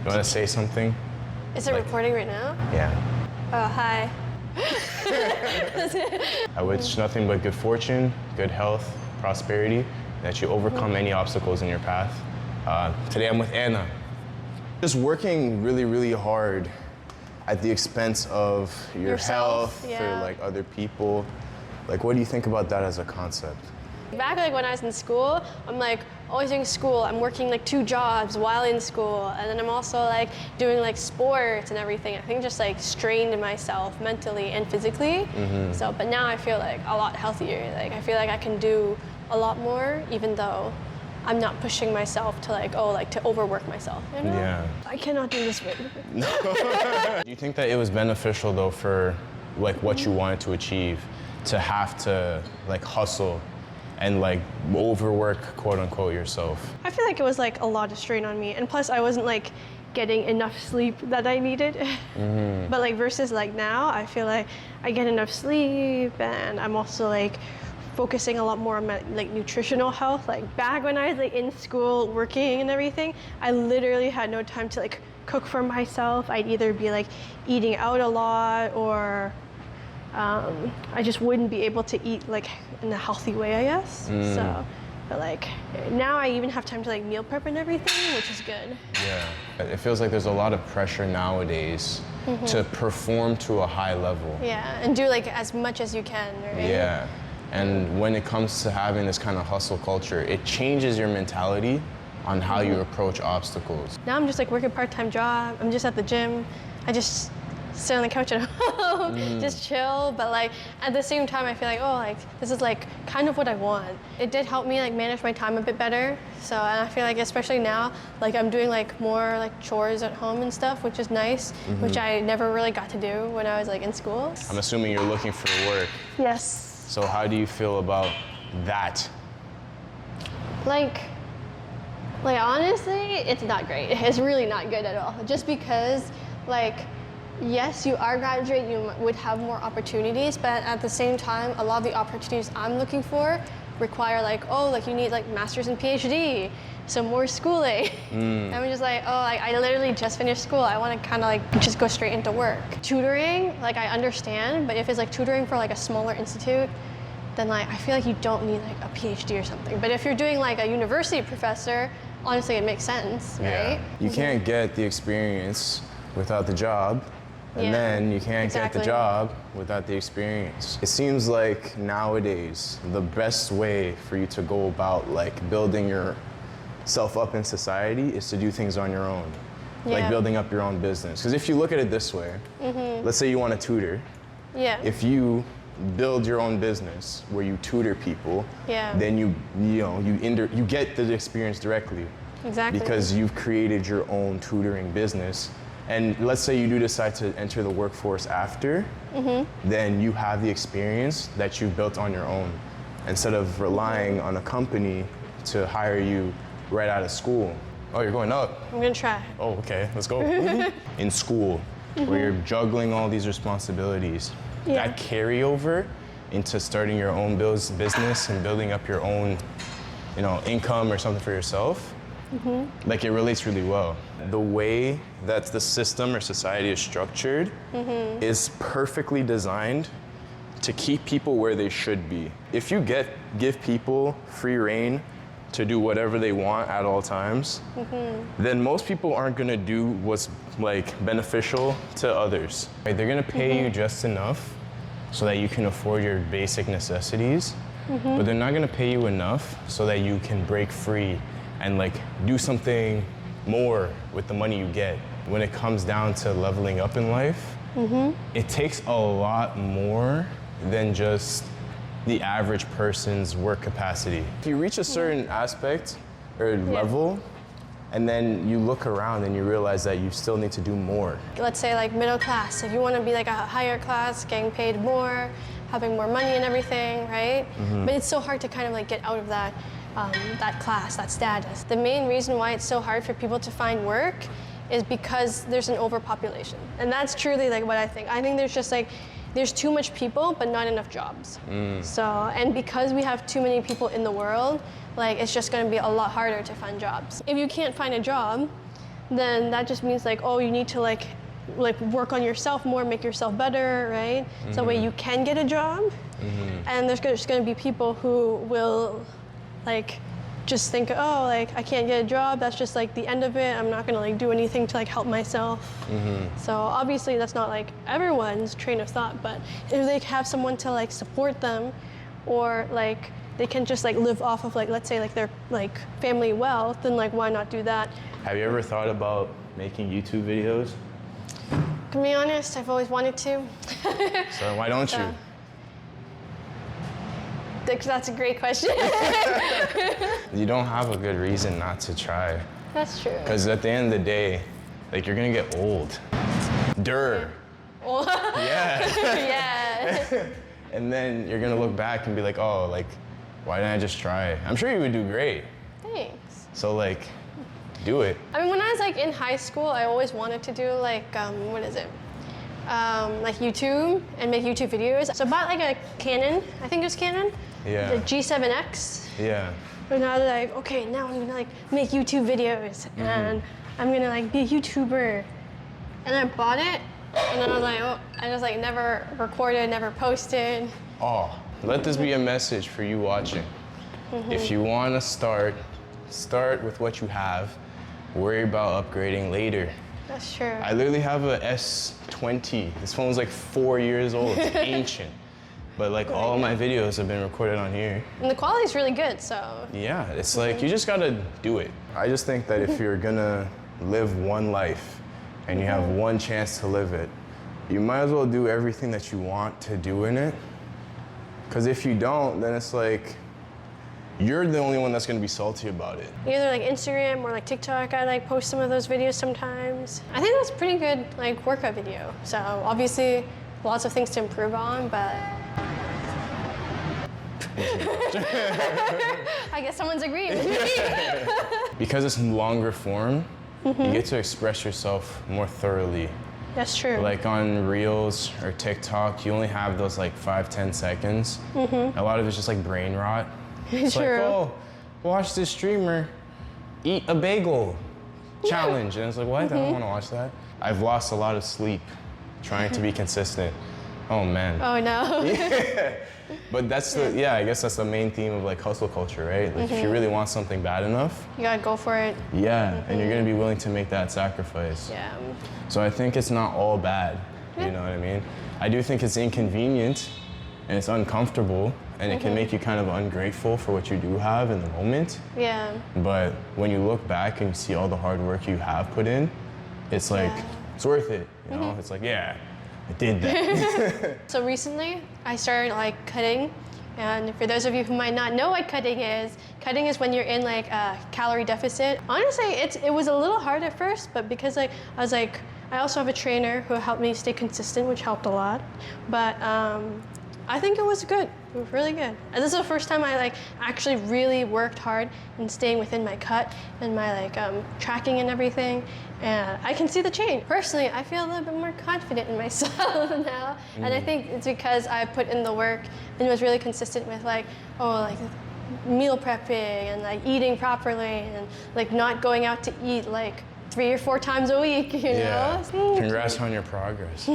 You want to say something? Is it recording right now? Yeah. Oh, hi. I wish nothing but good fortune, good health, prosperity, that you overcome any obstacles in your path. Today I'm with Anna. Just working really, really hard at the expense of your Yourself, health, yeah. for like other people. Like, what do you think about that as a concept? Back like when I was in school, I'm like always doing school. I'm working like 2 jobs while in school, and then I'm also like doing like sports and everything. I think just like strained myself mentally and physically. So, but now I feel like a lot healthier. Like I feel like I can do a lot more, even though I'm not pushing myself to like, to overwork myself, you know? Yeah. I cannot do this right. Do you think that it was beneficial though for like what you wanted to achieve to have to like hustle and like overwork, quote unquote, yourself? I feel like it was like a lot of strain on me, and plus I wasn't like getting enough sleep that I needed. But like versus like now, I feel like I get enough sleep, and I'm also like focusing a lot more on my like nutritional health. Like back when I was like in school working and everything, I literally had no time to like cook for myself. I'd either be like eating out a lot, or I just wouldn't be able to eat like in a healthy way, I guess. So, but like now I even have time to like meal prep and everything, which is good. Yeah. It feels like there's a lot of pressure nowadays to perform to a high level. Yeah, and do like as much as you can, right? Yeah. And when it comes to having this kind of hustle culture, it changes your mentality on how you approach obstacles. Now I'm just like working a part-time job. I'm just at the gym. I just sit on the couch at home, just chill. But like at the same time, I feel like, this is like kind of what I want. It did help me like manage my time a bit better. So, and I feel like especially now, like I'm doing like more like chores at home and stuff, which is nice, which I never really got to do when I was like in school. I'm assuming you're looking for work. Yes. So how do you feel about that? Like honestly, it's not great. It's really not good at all. Just because, like, yes, you are graduate, you would have more opportunities, but at the same time, a lot of the opportunities I'm looking for require like, you need like master's and PhD, so more schooling. And I'm just like, I literally just finished school. I want to kind of like just go straight into work. Tutoring, like I understand, but if it's like tutoring for like a smaller institute, then like I feel like you don't need like a PhD or something. But if you're doing like a university professor, honestly, it makes sense, right? You can't get the experience without the job, and then you can't get the job without the experience. It seems like nowadays, the best way for you to go about like building yourself up in society is to do things on your own. Like building up your own business. Because if you look at it this way, let's say you want to tutor. If you build your own business where you tutor people, then you get the experience directly. Exactly. Because you've created your own tutoring business. And let's say you do decide to enter the workforce after, then you have the experience that you've built on your own, instead of relying on a company to hire you right out of school. Oh, you're going up. I'm gonna try. Oh, okay, let's go. In school, where you're juggling all these responsibilities, that carryover into starting your own business and building up your own, income or something for yourself, like it relates really well. The way that the system or society is structured is perfectly designed to keep people where they should be. If you give people free reign to do whatever they want at all times, then most people aren't gonna do what's like beneficial to others. Right? They're gonna pay you just enough so that you can afford your basic necessities, but they're not gonna pay you enough so that you can break free and like do something more with the money you get. When it comes down to leveling up in life, it takes a lot more than just the average person's work capacity. If you reach a certain aspect or level, and then you look around and you realize that you still need to do more. Let's say like middle class, if you want to be like a higher class, getting paid more, having more money and everything, right? But it's so hard to kind of like get out of that class, that status. The main reason why it's so hard for people to find work is because there's an overpopulation. And that's truly like what I think. I think there's just like, there's too much people, but not enough jobs. So, and because we have too many people in the world, like it's just gonna be a lot harder to find jobs. If you can't find a job, then that just means like, oh, you need to like work on yourself more, make yourself better, right? So that way you can get a job. And there's just going to be people who will like just think, oh, like I can't get a job, that's just like the end of it, I'm not going to like do anything to like help myself. So obviously that's not like everyone's train of thought, but if they have someone to like support them, or like they can just like live off of like, let's say like their like family wealth, then like why not do that? Have you ever thought about making YouTube videos? To be honest, I've always wanted to. So why don't you? That's a great question. You don't have a good reason not to try. That's true. Because at the end of the day, like you're gonna get old. Yeah. Yeah. And then you're gonna look back and be like, oh, like, why didn't I just try? I'm sure you would do great. Thanks. So like, do it. I mean, when I was like in high school, I always wanted to do like, what is it? Like YouTube and make YouTube videos. So I bought like a Canon, I think it was Canon. Yeah. The G7X. Yeah. And I was like, okay, now I'm gonna like make YouTube videos and I'm gonna like be a YouTuber. And I bought it and then I was like, oh, I just like never recorded, never posted. Oh, let this be a message for you watching. If you wanna start with what you have, worry about upgrading later. That's true. I literally have a S20. This phone was like 4 years old, it's ancient. But like all of my videos have been recorded on here. And the quality's really good, so. Yeah, it's like you just gotta do it. I just think that if you're gonna live one life and you have one chance to live it, you might as well do everything that you want to do in it. Because if you don't, then it's like, you're the only one that's gonna be salty about it. Either like Instagram or like TikTok, I like post some of those videos sometimes. I think that's a pretty good like workout video. So obviously lots of things to improve on, but I guess someone's agreeing with me. Because it's longer form, you get to express yourself more thoroughly. That's true. Like on Reels or TikTok, you only have those like 5-10 seconds. A lot of it's just like brain rot. It's True. like, oh, watch this streamer eat a bagel challenge. And it's like, what? I don't want to watch that. I've lost a lot of sleep trying to be consistent. Oh man. Oh no. Yeah. But that's I guess that's the main theme of like hustle culture, right? Like if you really want something bad enough, You gotta go for it. yeah, and you're gonna be willing to make that sacrifice. Yeah. So I think it's not all bad, you know what I mean? I do think it's inconvenient and it's uncomfortable and it can make you kind of ungrateful for what you do have in the moment. Yeah. But when you look back and you see all the hard work you have put in, it's like, it's worth it, you know? It's like, yeah, I did that. So recently I started like cutting, and for those of you who might not know what cutting is when you're in like a calorie deficit. Honestly, it was a little hard at first, but because like I also have a trainer who helped me stay consistent, which helped a lot. But I think it was good. It was really good. And this is the first time I like actually really worked hard in staying within my cut and my like tracking and everything. And I can see the change. Personally, I feel a little bit more confident in myself now. And I think it's because I put in the work and was really consistent with like, meal prepping and like eating properly and like not going out to eat like 3 or 4 times a week, you know? Congrats on your progress.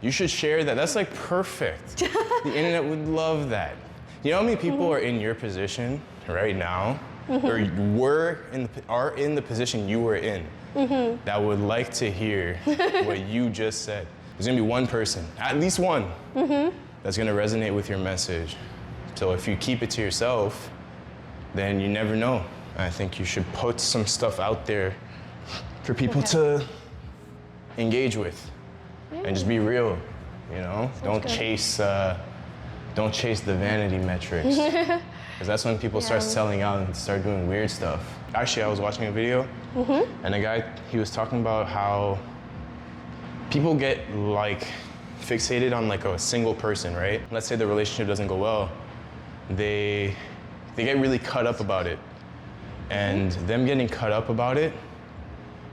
You should share that. That's like perfect. The internet would love that. You know how many people are in your position right now, or are in the position you were in, that would like to hear what you just said? There's gonna be one person, at least one, that's gonna resonate with your message. So if you keep it to yourself, then you never know. I think you should put some stuff out there for people to engage with. And just be real, you know? Don't chase the vanity metrics. Because that's when people start selling out and start doing weird stuff. Actually, I was watching a video, and a guy, he was talking about how people get like fixated on like a single person, right? Let's say the relationship doesn't go well. They get really cut up about it. And them getting cut up about it,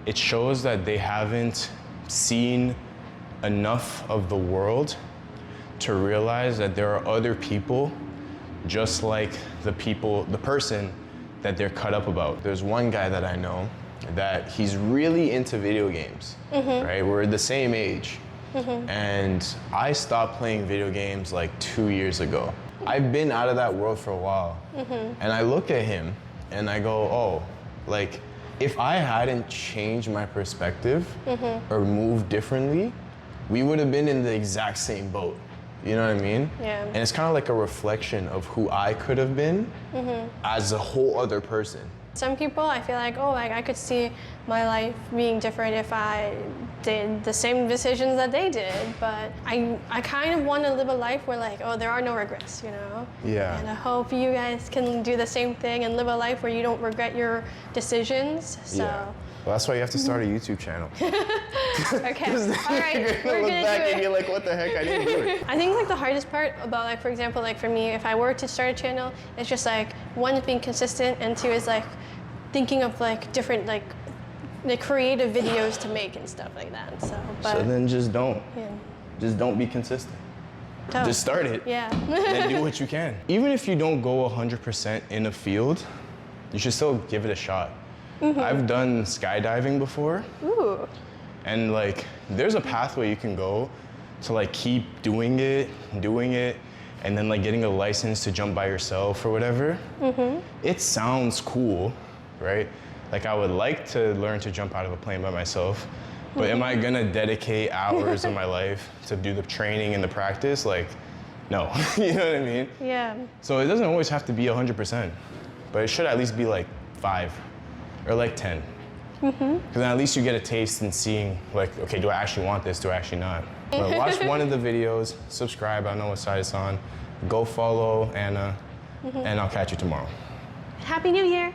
it shows that they haven't seen enough of the world to realize that there are other people just like the person that they're cut up about. There's one guy that I know, that he's really into video games, right? We're the same age. And I stopped playing video games like 2 years ago. I've been out of that world for a while. And I look at him and I go, oh, like, if I hadn't changed my perspective or moved differently, we would have been in the exact same boat. You know what I mean? Yeah. And it's kind of like a reflection of who I could have been as a whole other person. Some people, I feel like, oh, like I could see my life being different if I did the same decisions that they did. But I kind of want to live a life where like, oh, there are no regrets, you know? Yeah. And I hope you guys can do the same thing and live a life where you don't regret your decisions. So. Yeah. Well, that's why you have to start a YouTube channel. Okay. All right. You're gonna look back and you're like, what the heck? I didn't do it. I think like the hardest part about like, for example, like for me, if I were to start a channel, it's just like one is being consistent, and two is like thinking of like different like creative videos to make and stuff like that. So. But, So then just don't. Yeah. Just don't be consistent. Tough. Just start it. Yeah. And do what you can. Even if you don't go 100% in a field, you should still give it a shot. I've done skydiving before. Ooh. And like, there's a pathway you can go to like keep doing it, and then like getting a license to jump by yourself or whatever. It sounds cool, right? Like I would like to learn to jump out of a plane by myself, but am I gonna dedicate hours of my life to do the training and the practice? Like, no, you know what I mean? Yeah. So it doesn't always have to be 100%, but it should at least be like 5 or like 10. Because then at least you get a taste in seeing like, okay, do I actually want this? Do I actually not? But watch one of the videos, subscribe, I don't know what side it's on. Go follow Anna, and I'll catch you tomorrow. Happy New Year.